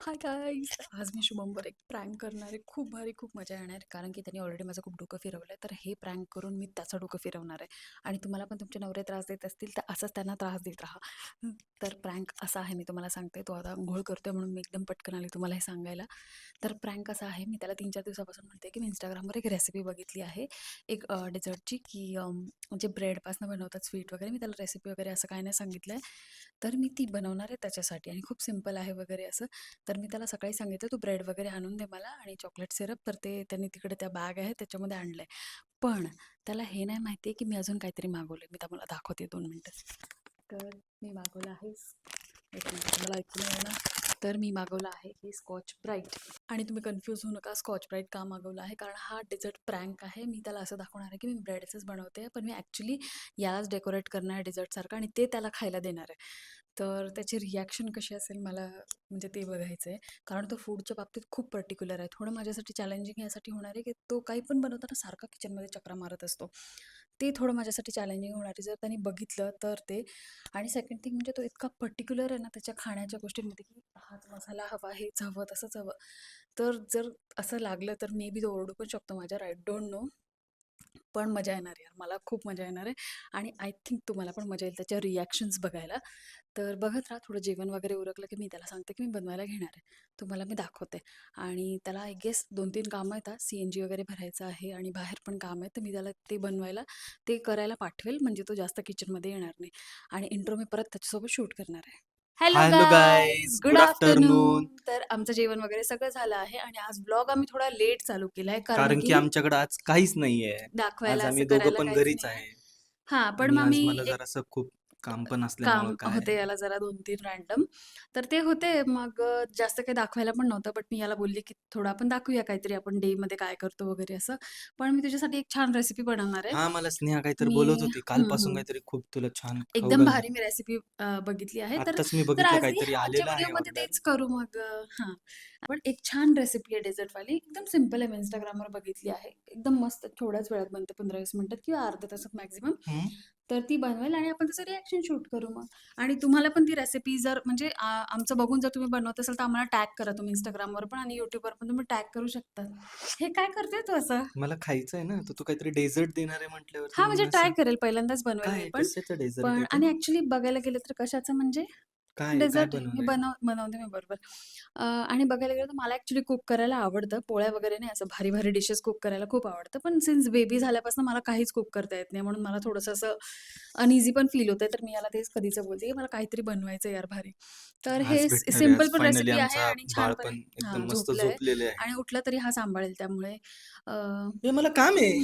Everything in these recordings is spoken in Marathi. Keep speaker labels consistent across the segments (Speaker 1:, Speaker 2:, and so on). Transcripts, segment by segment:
Speaker 1: हाय गाईज, आज मी शुभमवर एक प्रँक करणार आहे. खूप भारी, खूप मजा येणार आहे. कारण की त्यांनी ऑलरेडी माझं खूप डोकं फिरवलं आहे. तर हे प्रँक करून मी त्याचं डोकं फिरवणार आहे. आणि तुम्हाला पण तुमचे नवरे त्रास देत असतील तर असंच त्यांना त्रास देत राहा. तर प्रँक असा आहे, मी तुम्हाला सांगते. तो आता अंघोळ करतोय म्हणून मी एकदम पटकन आली तुम्हाला हे सांगायला. तर प्रँक असा आहे, मी त्याला 3-4 दिवसापासून म्हणते की मी Instagramवर एक रेसिपी बघितली आहे. एक डेझर्टची, की जे ब्रेडपासून बनवतात स्वीट वगैरे. मी त्याला रेसिपी वगैरे असं काही नाही सांगितलं आहे. तर मी ती बनवणार आहे त्याच्यासाठी, आणि खूप सिंपल आहे वगैरे असं. तर मी त्याला सकाळी सांगितलं, "तू ब्रेड वगैरे आणून दे मला आणि चॉकलेट सिरप." तर ते त्यांनी तिकडे त्या बॅग आहे त्याच्यामध्ये आणलं आहे. पण त्याला हे नाही माहिती आहे की मी अजून काहीतरी मागवलं आहे. मी तुम्हाला दाखवते 2 मिनिटं. तर मी मागवलं आहे, एक मिनिट, तुम्हाला ऐकू नाही येणार. तर मी मागवलं आहे हे स्कॉच ब्राईट. आणि तुम्ही कन्फ्यूज होऊ नका, स्कॉच ब्राईट का मागवलं आहे, कारण हा डेझर्ट प्रँक आहे. मी त्याला असं दाखवणार आहे की मी ब्रेडचंच बनवते, पण मी ॲक्च्युली यालाच डेकोरेट करणार आहे डेझर्टसारखं, आणि ते त्याला खायला देणार आहे. तर त्याची रिॲक्शन कशी असेल मला म्हणजे ते बघायचं आहे. कारण तो फूडच्या बाबतीत खूप पर्टिक्युलर आहे. थोडं माझ्यासाठी चॅलेंजिंग यासाठी होणार आहे की तो काही पण बनवताना सारखा किचनमध्ये चक्रा मारत असतो. ते थोडं माझ्यासाठी चॅलेंजिंग होणार आहे जर त्यांनी बघितलं तर ते. आणि सेकंड थिंग म्हणजे तो इतका पर्टिक्युलर आहे ना त्याच्या खाण्याच्या गोष्टींमध्ये, की हाच मसाला हवा, हेच हवं, तसंच हवं. तर जर असं लागलं तर मे बी तो ओरडू पण शकतो माझ्यावर, आय डोंट नो. पण मजा येणार यार, मला खूप मजा येणार आहे. आणि आय थिंक तुम्हाला पण मजा येईल त्याच्या रिॲक्शन्स बघायला. तर बघत राहा. थोडं जेवण वगैरे उरकलं की मी त्याला सांगते की मी बनवायला घेणार आहे. तुम्हाला मी दाखवते. आणि त्याला आय गेस 2-3 कामं आहेत. CNG वगैरे भरायचं आहे आणि बाहेर पण काम आहे. तर मी त्याला ते बनवायला, ते करायला पाठवेल, म्हणजे तो जास्त किचनमध्ये येणार नाही. आणि इंट्रो मी परत त्याच्यासोबत शूट करणार आहे. Hello
Speaker 2: hello
Speaker 1: guys,
Speaker 2: guys,
Speaker 1: good
Speaker 2: good
Speaker 1: afternoon.
Speaker 2: Afternoon.
Speaker 1: तर आमचं जेवण वगैरे सगळं झालं आहे आणि आज ब्लॉग आम्ही थोडा लेट चालू केला आहे, कारण
Speaker 2: कारण की
Speaker 1: की
Speaker 2: आमच्याकडे आज काहीच नाहीये. आज
Speaker 1: दाखवायला असं
Speaker 2: आम्ही दोघं
Speaker 1: करायला
Speaker 2: पण
Speaker 1: काहीच
Speaker 2: घरीच
Speaker 1: नाही आहे.
Speaker 2: आहे
Speaker 1: हां, पण
Speaker 2: आणि
Speaker 1: मग
Speaker 2: आज
Speaker 1: मी
Speaker 2: मला
Speaker 1: एक
Speaker 2: जरासं खूप काम पण
Speaker 1: काम
Speaker 2: असल्यामुळं काय
Speaker 1: होते याला जरा 2-3 रँडम. तर ते होते. मग जास्त काही दाखवायला पण नव्हतं. बट मी याला बोलली, की थोडं आपण दाखवूया काहीतरी, आपण डेमध्ये काय करतो वगैरे असं. पण मी तुझ्यासाठी एक छान रेसिपी बनवणार आहे.
Speaker 2: हां, मला स्नेहा काहीतरी
Speaker 1: मी
Speaker 2: बोलत होती.
Speaker 1: हं,
Speaker 2: कालपासून
Speaker 1: हं.
Speaker 2: काहीतरी खूप तुला छान खाऊ
Speaker 1: एकदम
Speaker 2: घालणार.
Speaker 1: भारी मी रेसिपी बघितली आहे. तर
Speaker 2: आत्ताच मी
Speaker 1: तर
Speaker 2: बघितलं
Speaker 1: आजही
Speaker 2: काहीतरी
Speaker 1: आजच्या
Speaker 2: आलेलं आहे
Speaker 1: व्हिडिओमध्ये
Speaker 2: ऑर्डर.
Speaker 1: तेच करू मग. हां. आपण एक छान रेसिपी आहे डेझर्टवाली. एकदम सिंपल आहे. मी Instagramवर बघितली आहे. एकदम मस्त थोड्याच वेळात बनते, 15-20 मिनिटात किंवा अर्ध्या तासात मॅक्सिमम.
Speaker 2: हं.
Speaker 1: तर ती बनवेल आणि आपण त्याचं रिएक्शन शूट करू मग. आणि तुम्हाला पण ती रेसिपी जर म्हणजे आमचं बघून जर तुम्ही बनवत असाल तर आम्हाला टॅग करा तुम्ही Instagramवर पण, आणि YouTubeवर पण तुम्ही टॅग करू शकता. हे काय करते तू असं?
Speaker 2: मला खायचं आहे ना, तर तू काहीतरी डेझर्ट देणार आहे म्हटल्यावरती
Speaker 1: हां,
Speaker 2: मग
Speaker 1: म्हणजे
Speaker 2: मी
Speaker 1: ट्राय
Speaker 2: असं
Speaker 1: करेल. पहिल्यांदाच बनवेल
Speaker 2: काय
Speaker 1: मी
Speaker 2: आहे?
Speaker 1: पण.
Speaker 2: कशाचं डेझर्ट
Speaker 1: पण
Speaker 2: आहे ते?
Speaker 1: आणि ॲक्चुअली बघायला गेलं तर कशाचं म्हणजे
Speaker 2: काय आहे? काय
Speaker 1: डेझर्ट आहे. मी
Speaker 2: बनवणार आहे?
Speaker 1: बनवते मी बरोबर. आणि बघायला गेलं तर मला ॲक्चुअली कुक करायला आवडतं. पोळ्या वगैरे नाही, असं भारी-भारी डिशेस कुक करायला खूप आवडतं. पण सिन्स बेबी झाल्यापासून मला काहीच कुक करता येत नाही. म्हणून मला थोडंसं असं अनइझी पण फील होतंय. तर मी याला तेच कधीचं बोलते, की मला काहीतरी बनवायचं यार भारी. तर
Speaker 2: आज
Speaker 1: हे
Speaker 2: भेटणार आहे.
Speaker 1: सिंपल
Speaker 2: आज
Speaker 1: पण
Speaker 2: फायनली
Speaker 1: रेसिपी आहे
Speaker 2: आमचा
Speaker 1: आणि छान
Speaker 2: बाळ
Speaker 1: पण
Speaker 2: पण
Speaker 1: आहे. हां,
Speaker 2: एकदम मस्त
Speaker 1: झोपलंय
Speaker 2: झोपलेले आहे.
Speaker 1: आणि उठलं तरी हा सांभाळेल, त्यामुळे अ,
Speaker 2: हे मला काम आहे.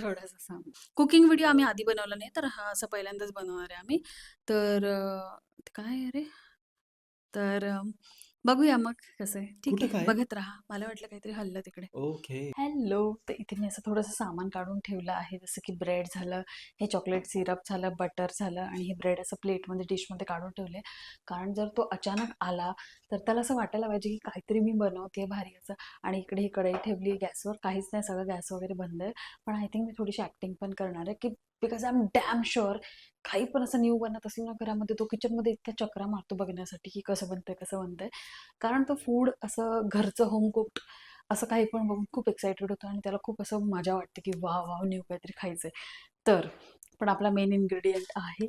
Speaker 1: थोडंसं सांभाळ. कुकिंग व्हिडिओ आम्ही आधी बनवला नाही, तर हा असं पहिल्यांदाच बनवणार आहे आम्ही. तर ते काय आहे रे? तर बघूया मग कसं आहे. ठीक
Speaker 2: कुठं
Speaker 1: आहे,
Speaker 2: काय?
Speaker 1: बघत राहा. मला वाटलं काहीतरी हललं तिकडे.
Speaker 2: ओके.
Speaker 1: हॅलो. तर इथे मी असं थोडंसं सामान काढून ठेवलं आहे, जसं की ब्रेड झालं, हे चॉकलेट सिरप झालं, बटर झालं, आणि हे ब्रेड असं प्लेटमध्ये, डिशमध्ये काढून ठेवले. कारण जर तो अचानक आला तर त्याला असं वाटायला पाहिजे की काहीतरी मी बनवते भारी असं. आणि इकडे ही कढई ठेवली गॅसवर, काहीच नाही, सगळं गॅस वगैरे बंद आहे. पण आय थिंक मी थोडीशी ॲक्टिंग पण करणार आहे, की because I am damn sure काही पण असं न्यू बनत असेल ना घरामध्ये, तो किचनमध्ये इतक्या चकरा मारतो बघण्यासाठी की कसं बनतंय, कसं बनतंय. कारण तो फूड असं घरचं होम कुक्ड असं काही पण बघून खूप एक्सायटेड होतो आणि त्याला खूप असं मजा वाटते की वाव वाव, न्यू काहीतरी खायचंय. तर पण आपला मेन इन्ग्रेडियंट आहे,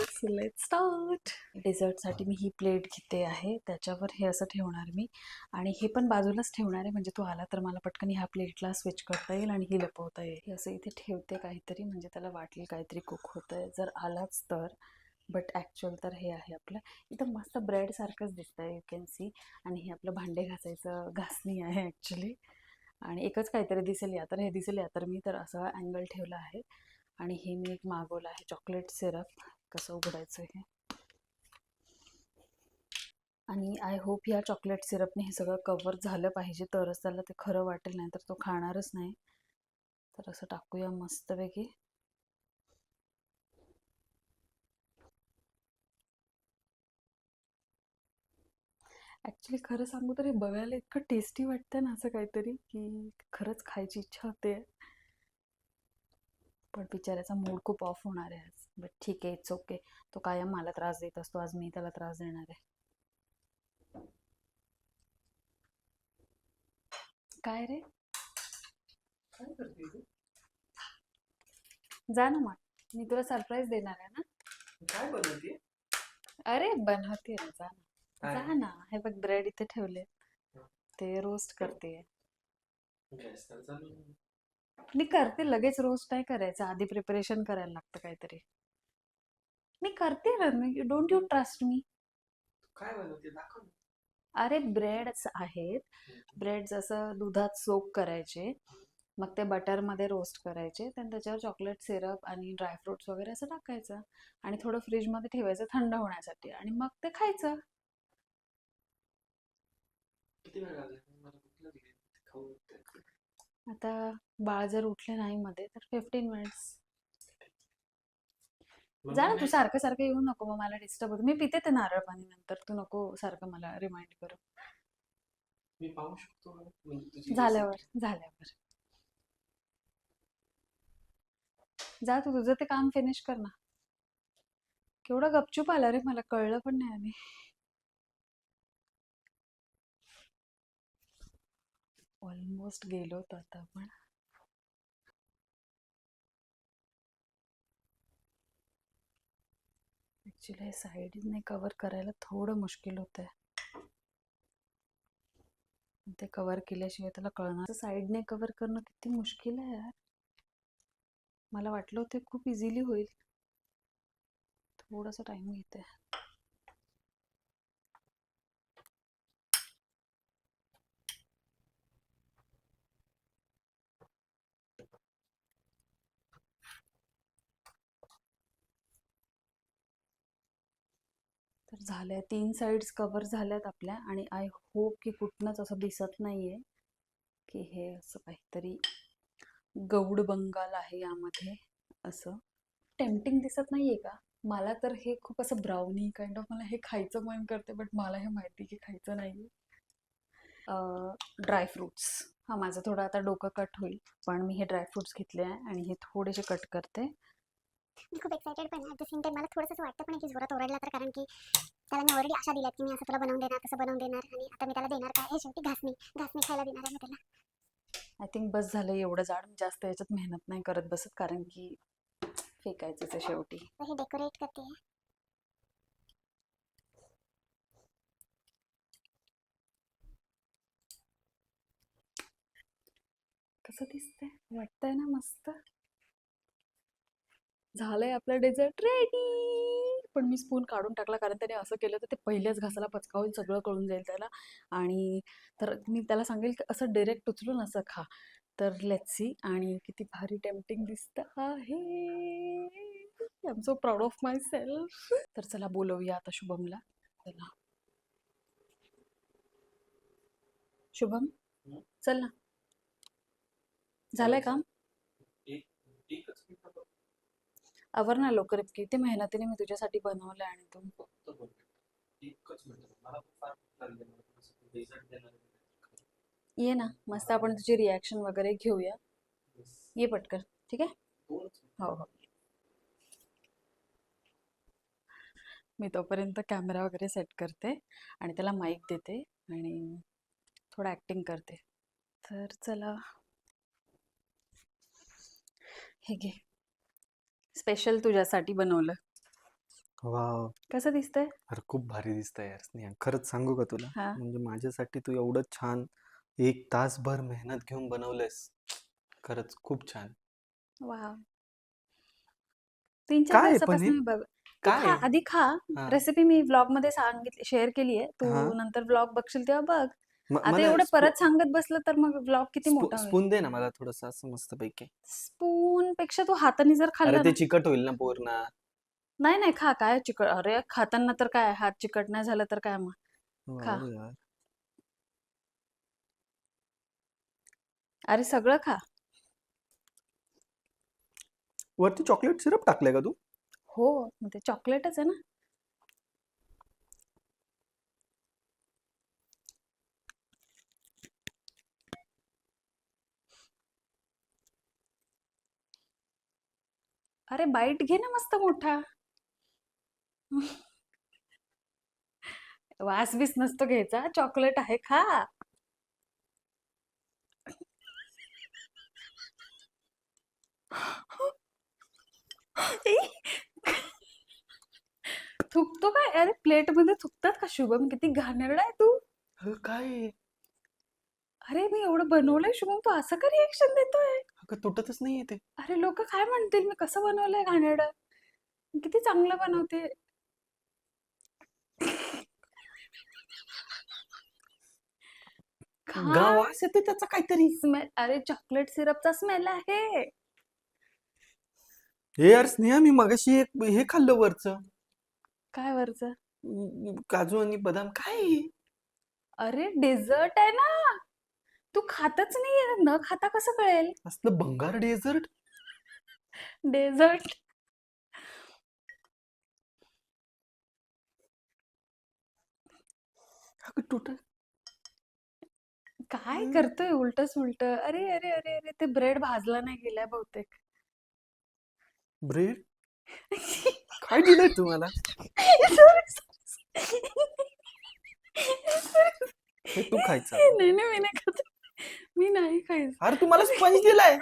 Speaker 1: सो लेट्स स्टार्ट. डेझर्टसाठी मी ही प्लेट घेते आहे, त्याच्यावर हे असं ठेवणार मी. आणि हे पण बाजूलाच ठेवणार आहे, म्हणजे तो आला तर मला पटकन ह्या प्लेटला स्विच करता येईल आणि ही लपवता येईल. हे असं इथे ठेवते काहीतरी, म्हणजे त्याला वाटेल काहीतरी कुक होतंय जर आलाच तर. बट ॲक्च्युअल तर हे आहे आपलं. इथं मस्त ब्रेड सारखंच दिसतंय, यू कॅन सी. आणि हे आपलं भांडे घासायचं घासणी आहे ॲक्च्युली. आणि एकच काहीतरी दिसेल, या तर हे दिसेल, या तर मी तर असं अँगल ठेवला आहे. आणि हे मी एक मागवलं आहे चॉकलेट सिरप. कसं उघडायचं हे. आणि आय होप या चॉकलेट सिरपने हे सगळं कव्हर झालं पाहिजे, तरच त्याला ते खरं वाटेल, नाही तर तो खाणारच नाही. तर असं टाकूया मस्तपैकी. ॲक्च्युली खरं सांगू तर हे बघायला इतकं टेस्टी वाटतं ना, असं काहीतरी की खरंच खायची इच्छा होते. पण बिचाऱ्याचा मूड खूप ऑफ होणार आहे आज. बट ठीक आहे, इट्स ओके. तो कायम मला त्रास देत असतो, आज मी त्याला त्रास देणार आहे. काय रे?
Speaker 2: काय करते तू?
Speaker 1: जा ना मग, मी तुला सरप्राईज देणार आहे ना.
Speaker 2: काय बनवते?
Speaker 1: अरे बनवते ना, जा ना.
Speaker 2: काय?
Speaker 1: जा ना, हे बघ ब्रेड इथे ठेवले, ते रोस्ट करते.
Speaker 2: गॅस तर चालू आहे.
Speaker 1: मी करते लगेच, रोस्ट नाही करायचं, आधी प्रिपरेशन करायला लागतं काहीतरी. मी करते ना, me don't you trust me.
Speaker 2: काय बनवते दाखव ना.
Speaker 1: अरे ब्रेड्स आहेत, ब्रेड्स असं दुधात सोक करायचे, मग ते बटरमध्ये रोस्ट करायचे, त्यानंतर त्याच्यावर चॉकलेट सिरप आणि ड्रायफ्रुट्स वगैरे असं टाकायचं आणि थोडं फ्रीजमध्ये ठेवायचं थंड होण्यासाठी आणि मग ते खायचं.
Speaker 2: किती वेळ लागेल मला कुठलं दिले खाऊ ते.
Speaker 1: आता बाळ जर उठले नाही मध्ये तर 15 मिनिट्स. जा ना, तू सारखं सारखं येऊ नको, मग मला डिस्टर्ब होतं. मी पिते ते नारळ पाणी नंतर, तू नको सारखं मला रिमाइंड करू.
Speaker 2: मी पाहू शकतो म्हणजे तुझी
Speaker 1: झाल्यावर
Speaker 2: रेसिपी.
Speaker 1: झाल्यावर जा, तू तुझं ते काम फिनिश कर ना. केवढा गपचूप आला रे, मला कळलं पण नाही. आणि ऑलमोस्ट गेलो होतो आता आपण. ऍक्च्युली हे साईडने कव्हर करायला थोडं मुश्किल होतंय. ते कव्हर केल्याशिवाय त्याला कळणार. साईडने कव्हर करणं किती मुश्किल आहे यार. मला वाटलं होतं खूप इझिली होईल. थोडासा टाइम घेते. तर झालंय, 3 साईड्स कव्हर झाल्यात आपल्या आणि आय होप की कुठनंच असं दिसत नाहीये की हे असं काहीतरी गौड बंगाल आहे यामध्ये. असं टेम्पटिंग दिसत नाहीये का? मला तर हे खूप असं ब्राउनी काइंड ऑफ, मला हे खायचं मन करते, बट मला हे माहिती की खायचं नाहीये. ड्रायफ्रुट्स, हा माझं थोडं आता डोकं कट होईल, पण मी हे ड्रायफ्रुट्स घेतले आहे आणि हे थोडेसे कट करते.
Speaker 3: मी खूप एक्साइटेड पण आहे. ॲट द सेम टाइम मला थोडंसं असं वाटतं पण आहे की जोरात ओरडला तर, कारण की त्याला मी ऑलरेडी आशा दिल्यात की मी असं तुला बनवून देणार, तसं बनवून देणार, आणि आता मी त्याला देणार काय, हे शेवटी घासणी घासणी खायला देणार आहे मी त्याला.
Speaker 1: आय थिंक बस झालं एवढं जाड. मी जास्त याच्यात मेहनत नाही करत बसत, कारण की फेकायचंच आहे शेवटी.
Speaker 3: तर हे डेकोरेट करते.
Speaker 1: कसं दिसतंय, वाटतंय ना मस्त. झालंय आपलं डेझर्ट रेडी. पण मी स्पून काढून टाकला, कारण त्याने असं केलं तर ते पहिल्याच घासाला पचकावून सगळं कळून जाईल त्याला. आणि तर मी त्याला सांगेल की असं डायरेक्ट उचलून असं खा. तर लेट्स सी. आणि किती भारी टेम्पटिंग दिसतं आहे. I am so proud of my self. तर चला बोलवूया आता शुभमला. चला शुभम, चल ना. झालंय काम?
Speaker 2: एकच मिनिट बघ.
Speaker 1: आवर ना लवकर, किती मेहनतीने मी तुझ्यासाठी बनवलं आणि तू.
Speaker 2: फक्त बघ. एकच मिनिट मला पण फार भूक लागली आहे. मला थोडंसं डेझर्ट देणार आहे.
Speaker 1: ये ना, मस्त आपण तुझी रिॲक्शन वगैरे घेऊया.
Speaker 2: Yes.
Speaker 1: ये पटकन, ठीक आहे?
Speaker 2: दोनच मिनिट.
Speaker 1: हो हो. मी तोपर्यंत कॅमेरा वगैरे सेट करते आणि त्याला माईक देते आणि थोडं ॲक्टिंग करते. तर चला, हे घे, स्पेशल तुझ्यासाठी बनवलं.
Speaker 2: वाव,
Speaker 1: कसं दिसतंय?
Speaker 2: अरे खूप भारी दिसतंय यार स्नेहा. खरंच सांगू का तुला,
Speaker 1: हा,
Speaker 2: म्हणजे माझ्यासाठी तू एवढं छान 1 तासभर मेहनत घेऊन बनवलंयस. खरंच खूप छान.
Speaker 1: वा. 3-4
Speaker 2: काय आहे पण हे?
Speaker 1: दिवसापासून मी बघ. तू
Speaker 2: काय
Speaker 1: खा,
Speaker 2: आहे?
Speaker 1: आधी खा.
Speaker 2: हा
Speaker 1: रेसिपी मी व्लॉग मध्ये सांगितली, शेअर केली आहे.
Speaker 2: हा.
Speaker 1: तू नंतर व्लॉग बघशील तेव्हा बघ. आता
Speaker 2: मला
Speaker 1: एवढं परत सांगत बसलं तर मग व्लॉग किती मोठा होईल.
Speaker 2: स्पून दे ना मला थोडंसं असं मस्त पैकी.
Speaker 1: स्पून पेक्षा तू हाताने जर
Speaker 2: अरे
Speaker 1: खाल्लं
Speaker 2: ते
Speaker 1: ना.
Speaker 2: चिकट होईल ना पूर्ण.
Speaker 1: नाही नाही, खा. काय चिकट, अरे खाताना तर काय, हात चिकट नाही झालं तर काय मग. खा,
Speaker 2: वाव यार.
Speaker 1: अरे सगळं खा.
Speaker 2: वरती चॉकलेट सिरप टाकलंय का तू?
Speaker 1: हो, मग ते चॉकलेटच आहे ना. अरे बाईट घे ना मस्त मोठा. वास बीस नसतो घ्यायचा, चॉकलेट आहे, खा. थुकतो काय? अरे प्लेट मध्ये थुकतात का शुभम? किती घाणेरडा आहे तू.
Speaker 2: अगं काय आहे?
Speaker 1: अरे मी एवढं बनवलंय शुभम, तू असं का रिएक्शन देतोय?
Speaker 2: अगं तुटतच नाहीये ते.
Speaker 1: अरे लोक काय म्हणतील, मी कसं बनवलंय घाणेरडं. किती चांगलं बनवते. खा.
Speaker 2: वास येतो त्याचा काहीतरी.
Speaker 1: स्मेल, अरे चॉकलेट सिरपचा स्मेल आहे.
Speaker 2: हे यार स्नेहा, मी मगाशी एक हे खाल्लं वरचं.
Speaker 1: काय वरचं?
Speaker 2: काजू आणि बदाम. काय आहे?
Speaker 1: अरे डेझर्ट आहे ना. तू खातच नाहीये, न खाता कसं कळेल?
Speaker 2: असलं भंगार डेझर्ट.
Speaker 1: डेझर्ट.
Speaker 2: अगं तुटत.
Speaker 1: काय करतोय उलट सुलट? अरे अरे अरे अरे, ते ब्रेड भाजला नाही गेलाय बहुतेक.
Speaker 2: ब्रेड काय दिलंय तुम्हाला? हे तू खायचं.
Speaker 1: नाही नाही, मी नाही खात. मी नाही खायचं.
Speaker 2: अरे तुम्हाला स्पंज दिलाय.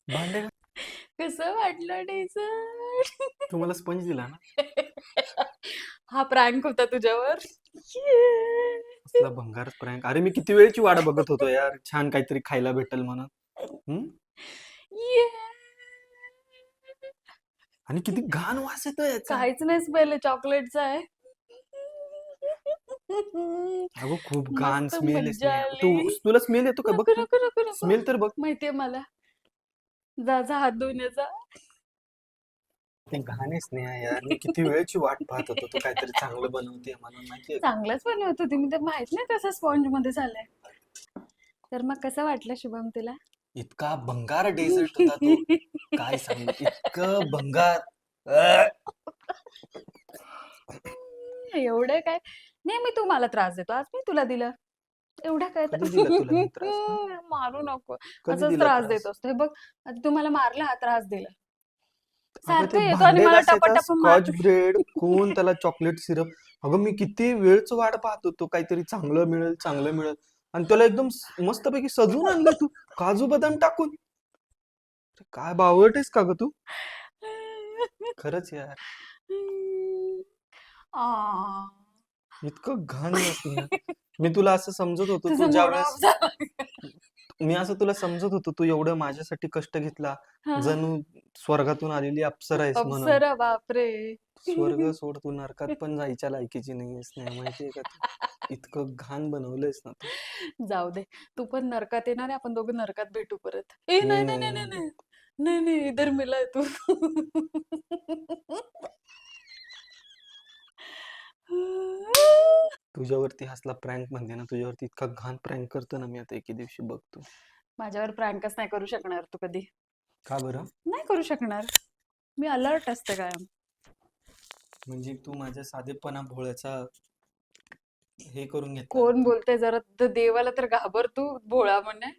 Speaker 2: भांडे
Speaker 1: कसं वाटलं डेझर्ट?
Speaker 2: तुम्हाला स्पंज दिला ना.
Speaker 1: हा प्रँक होता तुझ्यावर.
Speaker 2: असला भंगार प्रँक. अरे मी किती वेळची वाट बघत होतो यार, छान काहीतरी खायला भेटेल म्हणून. हम्म? आणि किती घाण वास येतो याचा.
Speaker 1: काहीच नाही, स्मेल चॉकलेटचा आहे.
Speaker 2: अगं खूप घाण
Speaker 1: मस्त
Speaker 2: स्मेल आहे
Speaker 1: मज्जा
Speaker 2: स्नेहा. तू
Speaker 1: आली.
Speaker 2: तुला स्मेल येतो का? बघ
Speaker 1: नको नको नको नको,
Speaker 2: स्मेल तर बघ.
Speaker 1: माहितीये मला. जा जा हात धुवून ये जा.
Speaker 2: ते घाण आहे स्नेहा यार. मी किती वेळची वाट पाहत होतो, तू काहीतरी चांगलं बनवते म्हणून. माहितीये का?
Speaker 1: चांगलंच बनवत होती मी, तर माहित नाही कसं स्पॉन्ज मध्ये झालंय. तर मग कसं वाटलं शुभम तुला?
Speaker 2: इतका भंगार डेझर्ट होता तो. काय सांगू, इतकं भंगार. अं.
Speaker 1: एवढं काय? नेहमी तू मला त्रास देतो, आज मी तुला दिलं. एवढं काय तर.
Speaker 2: कधी दिला तुला मी त्रास? हं?
Speaker 1: मारू नको.
Speaker 2: कधी
Speaker 1: असाच
Speaker 2: दिला
Speaker 1: त्रास
Speaker 2: त्रास?
Speaker 1: देत असतो. हे बघ, आता तू मला मारला, हा त्रास दिला.
Speaker 2: अगं ते
Speaker 1: सारखं येतो आणि
Speaker 2: भांडे
Speaker 1: मला
Speaker 2: घासायचा
Speaker 1: टपाटप
Speaker 2: स्कॉच
Speaker 1: मारतो.
Speaker 2: ब्रेड, कोण त्याला चॉकलेट सिरप. अगं मी किती वेळच वाट पाहत होतो, काहीतरी चांगलं मिळेल चांगलं मिळेल. आणि त्याला एकदम मस्तपैकी सजवून आणलं तू, काजू बदाम टाकून. काय बावळट आहेस का ग तू? खरंच यार.
Speaker 1: आ.
Speaker 2: इतकं घाण नसतं ना. मी तुला असं समजत होतो,
Speaker 1: तुझा
Speaker 2: तू ज्या
Speaker 1: मूड
Speaker 2: वेळेस
Speaker 1: ऑफ झाला.
Speaker 2: मी असं तुला समजत होतो, तू एवढं माझ्यासाठी कष्ट घेतला,
Speaker 1: हा.
Speaker 2: जणू स्वर्गातून आलेली अप्सरा आहेस म्हणून.
Speaker 1: अप्सरा, बापरे.
Speaker 2: स्वर्ग सोड, तू नरकात पण जायच्या लायकीची नाहीयेस नाही, माहितीये का तू? इतकं घाण बनवलंयस ना तू.
Speaker 1: जाऊ दे, तू पण नरकात येणार आहे, आपण दोघं नरकात भेटू परत. ए नाही नाही नाही नाही
Speaker 2: नाही.
Speaker 1: नाही नाही नाही, इधर मिला तू.
Speaker 2: तुझ्यावरती हसला प्रँक म्हणते ना, तुझ्यावरती इतका घाण प्रँक करतो ना मी आता एके दिवशी, बघ तू.
Speaker 1: माझ्यावर प्रँकच नाही करू शकणार तू कधी.
Speaker 2: का बरं?
Speaker 1: नाही करू शकणार. मी अलर्ट असते कायम.
Speaker 2: म्हणजे तू माझ्या साधेपणा भोळ्याचा हे करून घेतला
Speaker 1: कोण
Speaker 2: तू.
Speaker 1: बोलते जरा, देवाला तर घाबर तू, भोळा म्हणे.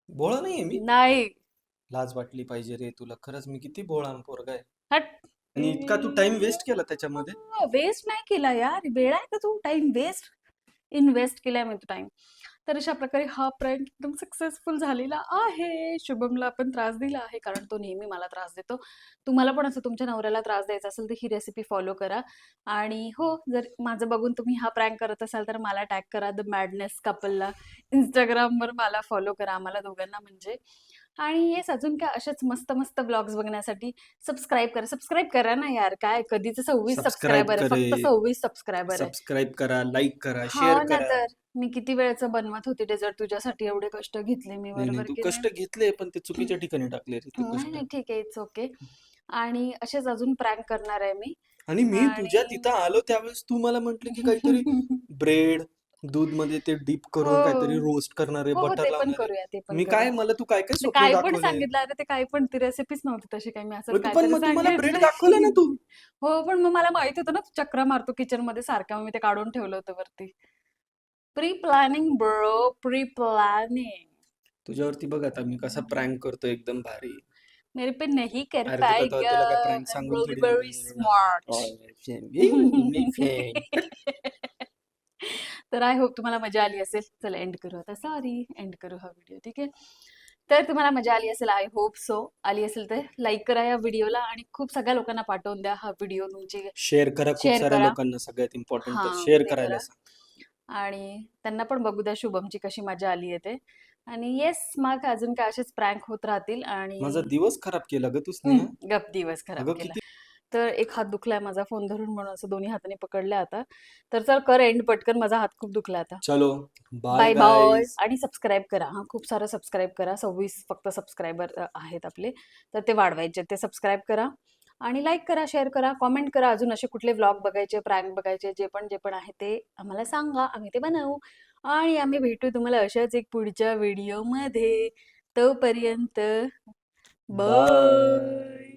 Speaker 2: भोळा नाहीये मी.
Speaker 1: नाही.
Speaker 2: लाज वाटली पाहिजे रे तुला, खरंच मी किती भोळा पोरगा आहे.
Speaker 1: हट.
Speaker 2: आणि इतका तू टाइम वेस्ट केला त्याच्यामध्ये.
Speaker 1: वेस्ट नाही केला यार, वेळ आहे का तू? टाइम वेस्ट इन्व्हेस्ट केलाय मी, तू टाइम. तर अशा प्रकारे हा प्रँक एकदम सक्सेसफुल झालेला आहे. शुभमला आपण त्रास दिला आहे, कारण तो नेहमी मला त्रास देतो. तुम्हाला पण असं तुमच्या नवऱ्याला त्रास द्यायचा असेल तर ही रेसिपी फॉलो करा. आणि हो, जर माझं बघून तुम्ही हा प्रँक करत असाल तर मला टॅग करा, द मॅडनेस कपलला. इंस्टाग्रामवर मला फॉलो करा, आम्हाला दोघांना म्हणजे. आणि येस, अजून काय असेच मस्त मस्त ब्लॉग्स बघण्यासाठी सबस्क्राईब करा. सबस्क्राईब करा ना यार, काय कधीच 26
Speaker 2: सबस्क्राईब
Speaker 1: सबस्क्रायबर आहे, फक्त
Speaker 2: करे,
Speaker 1: 26 सबस्क्रायबर आहे.
Speaker 2: सबस्क्राईब करा, लाईक करा,
Speaker 1: हा
Speaker 2: शेअर
Speaker 1: ना,
Speaker 2: करा.
Speaker 1: तर मी किती वेळचं बनवत होते डेझर्ट तुझ्यासाठी, एवढे कष्ट घेतले मी,
Speaker 2: नाही नाही,
Speaker 1: बरोबर
Speaker 2: तू
Speaker 1: की
Speaker 2: कष्ट घेतले पण ते चुकीच्या ठिकाणी टाकले रे ते
Speaker 1: नाही?
Speaker 2: कष्ट.
Speaker 1: नाही ठीक आहे, इट्स ओके. आणि असेच अजून प्रँक करणार आहे मी.
Speaker 2: आणि मी तुझ्या
Speaker 1: आणि
Speaker 2: तिथं आलो त्यावेळेस तू मला म्हंटली की काहीतरी ब्रेड दूध मध्ये ते डीप करून काहीतरी
Speaker 1: हो
Speaker 2: रोस्ट करणारे,
Speaker 1: हो हो,
Speaker 2: बटर
Speaker 1: ते पण
Speaker 2: लावणारे.
Speaker 1: करूया, ते पण
Speaker 2: मी
Speaker 1: करूया.
Speaker 2: काय, मला तू काय काय
Speaker 1: ते
Speaker 2: स्वप्न
Speaker 1: काही पण
Speaker 2: दाखवले.
Speaker 1: सांगितलं, अरे ते काही पण, ती रेसिपीच नव्हती तशी काही, मी असंच
Speaker 2: पण
Speaker 1: काहीतरी
Speaker 2: मग तू मला ब्रेड दाखवलं ना
Speaker 1: सांगितलं.
Speaker 2: तू.
Speaker 1: हो, पण मग मला माहित होतं ना तू चक्रा मारतो किचन मध्ये सारखा, मग मी ते काढून ठेवलं होतं वरती. Pre planning bro, pre planning.
Speaker 2: तुझ्यावरती बघ आता मी कसा प्रँक करतो, एकदम भारी.
Speaker 1: मेरे पे नहीं कर
Speaker 2: अरे
Speaker 1: पाएगा,
Speaker 2: तुला काय प्रँक
Speaker 1: आई एम
Speaker 2: सांगून
Speaker 1: रियली
Speaker 2: थोडी ना
Speaker 1: वेरी
Speaker 2: बनवणार.
Speaker 1: स्मार्ट. तर आय होप तुम्हाला मजा आली असेल. चला एंड करू आता. सॉरी, एंड करू हा व्हिडिओ. ठीक आहे. तर तुम्हाला मजा आली असेल. I hope so. आली असेल तर लाईक करा या व्हिडिओला आणि खूप सगळ्या लोकांना पाठवून द्या हा व्हिडिओ. तुमची
Speaker 2: शेअर करा खूप
Speaker 1: शेअर
Speaker 2: साऱ्या
Speaker 1: करा.
Speaker 2: लोकांना, सगळ्यात इम्पॉर्टंट तर
Speaker 1: हां,
Speaker 2: शेअर
Speaker 1: ते
Speaker 2: करायला
Speaker 1: करा.
Speaker 2: सांग.
Speaker 1: आणि त्यांना पण बघू द्या शुभमची कशी मजा आली आहे ते. आणि येस, मग अजून काय असेच प्रँक होत राहतील.
Speaker 2: माझा
Speaker 1: आणि
Speaker 2: दिवस खराब केला ग तू स्नेहा.
Speaker 1: गप दिवस खराब
Speaker 2: अगं
Speaker 1: केला.
Speaker 2: किती.
Speaker 1: तर एक हात दुखलाय माझा फोन धरून, म्हणून असं दोन्ही हाताने पकडलाय आता. तर चल कर एंड पटकन, माझा हात खूप दुखला आता.
Speaker 2: चलो बाय
Speaker 1: बाय बाय.
Speaker 2: गाईज.
Speaker 1: आणि सबस्क्राईब करा. हां, खूप सारं सबस्क्राईब करा. 26 फक्त सबस्क्रायबर आहेत आपले. तर ते वाढवायचे. ते सबस्क्राईब करा आणि लाईक करा, शेअर करा, कमेंट करा. अजून असे कुठले व्लॉग बघायचे, प्रँक बघायचे, जे पण आहे ते आम्हाला सांगा. आम्ही ते बनवू. आणि आम्ही भेटू तुम्हाला अशाच एक पुढच्या व्हिडिओमध्ये. तोपर्यंत
Speaker 2: बाय.
Speaker 1: बाय.